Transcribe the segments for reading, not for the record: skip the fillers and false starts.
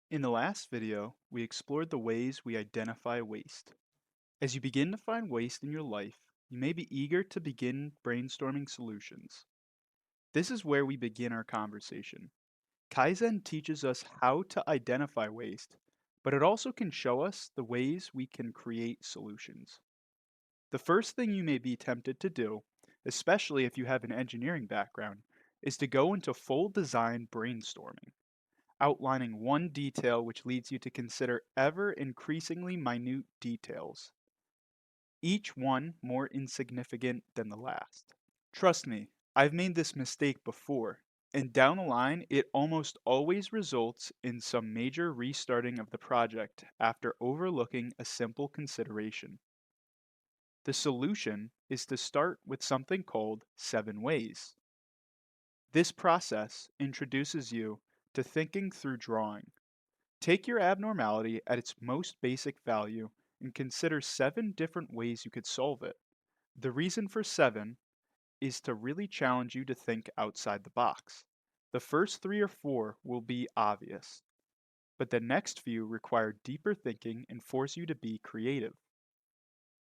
In the last video, we explored the ways we identify waste. As you begin to find waste in your life, you may be eager to begin brainstorming solutions. This is where we begin our conversation. Kaizen teaches us how to identify waste, but it also can show us the ways we can create solutions. The first thing you may be tempted to do, especially if you have an engineering background, is to go into full design brainstorming, outlining one detail which leads you to consider ever increasingly minute details, each one more insignificant than the last. Trust me, I've made this mistake before, and down the line, it almost always results in some major restarting of the project after overlooking a simple consideration. The solution is to start with something called 7 ways. This process introduces you to thinking through drawing. Take your abnormality at its most basic value and consider 7 different ways you could solve it. The reason for 7 is to really challenge you to think outside the box. The first 3 or 4 will be obvious, but the next few require deeper thinking and force you to be creative.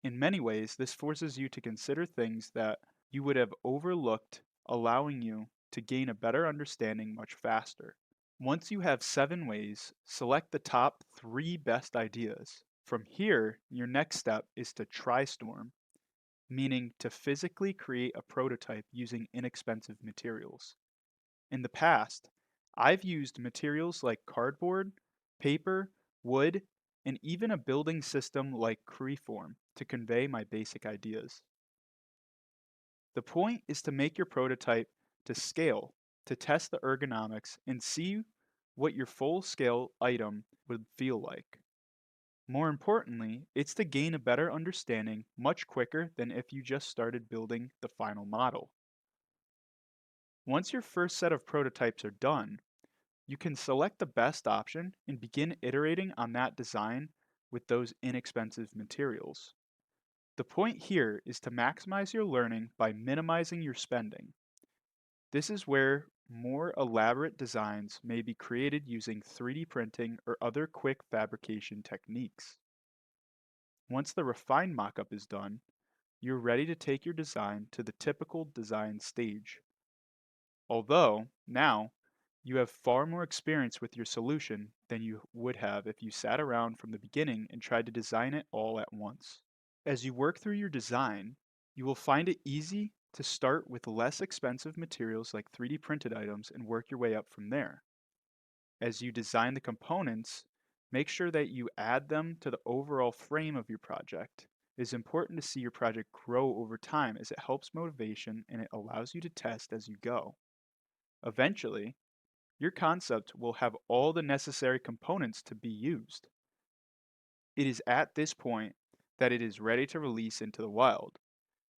In many ways, this forces you to consider things that you would have overlooked, allowing you to gain a better understanding much faster. Once you have 7 ways, select the top 3 best ideas. From here, your next step is to Trystorm, meaning to physically create a prototype using inexpensive materials. In the past, I've used materials like cardboard, paper, wood, and even a building system like Creform to convey my basic ideas. The point is to make your prototype to scale, to test the ergonomics and see what your full scale item would feel like. More importantly, it's to gain a better understanding much quicker than if you just started building the final model. Once your first set of prototypes are done, you can select the best option and begin iterating on that design with those inexpensive materials. The point here is to maximize your learning by minimizing your spending. This is where more elaborate designs may be created using 3D printing or other quick fabrication techniques. Once the refined mockup is done, you're ready to take your design to the typical design stage. Although, now, you have far more experience with your solution than you would have if you sat around from the beginning and tried to design it all at once. As you work through your design, you will find it easy to start with less expensive materials like 3D printed items and work your way up from there. As you design the components, make sure that you add them to the overall frame of your project. It is important to see your project grow over time as it helps motivation and it allows you to test as you go. Eventually, your concept will have all the necessary components to be used. It is at this point that it is ready to release into the wild.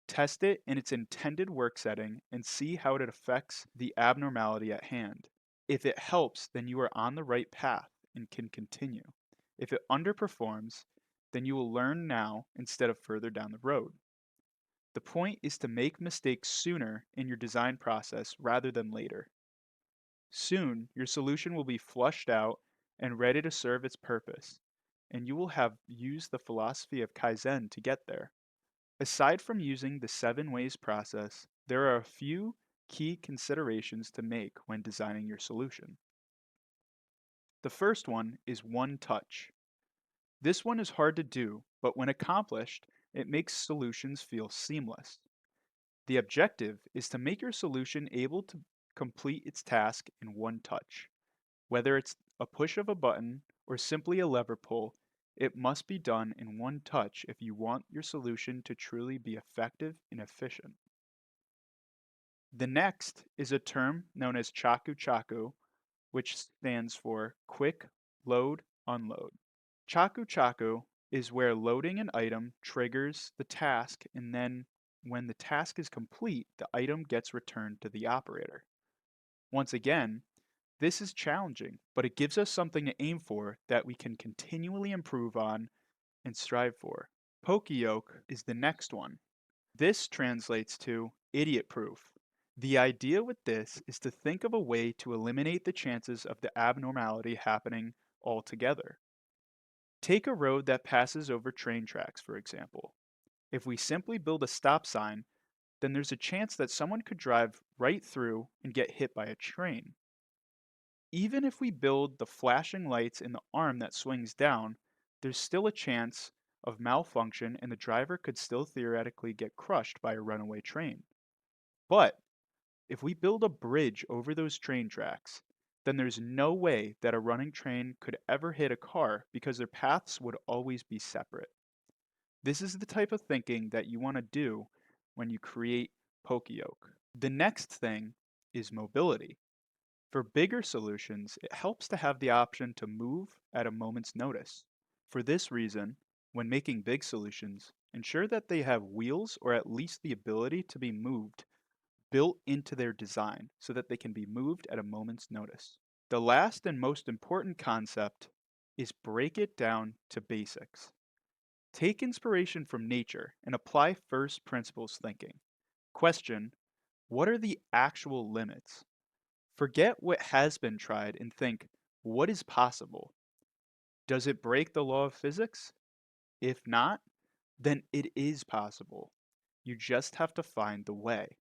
Test it in its intended work setting and see how it affects the abnormality at hand. If it helps, then you are on the right path and can continue. If it underperforms, then you will learn now instead of further down the road. The point is to make mistakes sooner in your design process rather than later. Soon, your solution will be flushed out and ready to serve its purpose, and you will have used the philosophy of Kaizen to get there. Aside from using the 7 ways process, there are a few key considerations to make when designing your solution. The first one is one touch. This one is hard to do, but when accomplished, it makes solutions feel seamless. The objective is to make your solution able to complete its task in one touch. Whether it's a push of a button or simply a lever pull, it must be done in one touch if you want your solution to truly be effective and efficient. The next is a term known as Chaku, which stands for quick load unload. Chaku is where loading an item triggers the task, and then when the task is complete, the item gets returned to the operator. Once again, this is challenging, but it gives us something to aim for that we can continually improve on and strive for. Poka-Yoke is the next one. This translates to idiot proof. The idea with this is to think of a way to eliminate the chances of the abnormality happening altogether. Take a road that passes over train tracks, for example. If we simply build a stop sign, then there's a chance that someone could drive right through and get hit by a train. Even if we build the flashing lights in the arm that swings down, there's still a chance of malfunction and the driver could still theoretically get crushed by a runaway train. But if we build a bridge over those train tracks, then there's no way that a running train could ever hit a car because their paths would always be separate. This is the type of thinking that you want to do when you create Poka-Yoke. The next thing is mobility. For bigger solutions, it helps to have the option to move at a moment's notice. For this reason, when making big solutions, ensure that they have wheels or at least the ability to be moved built into their design so that they can be moved at a moment's notice. The last and most important concept is break it down to basics. Take inspiration from nature and apply first principles thinking. Question, what are the actual limits? Forget what has been tried and think, what is possible? Does it break the law of physics? If not, then it is possible. You just have to find the way.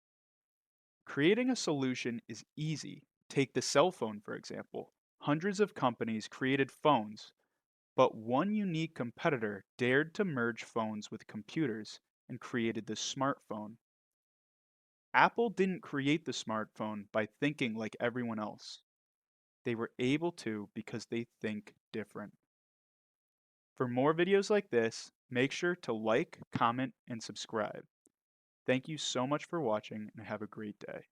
Creating a solution is easy. Take the cell phone, for example. Hundreds of companies created phones, but one unique competitor dared to merge phones with computers and created the smartphone. Apple didn't create the smartphone by thinking like everyone else. They were able to because they think different. For more videos like this, make sure to like, comment, and subscribe. Thank you so much for watching and have a great day.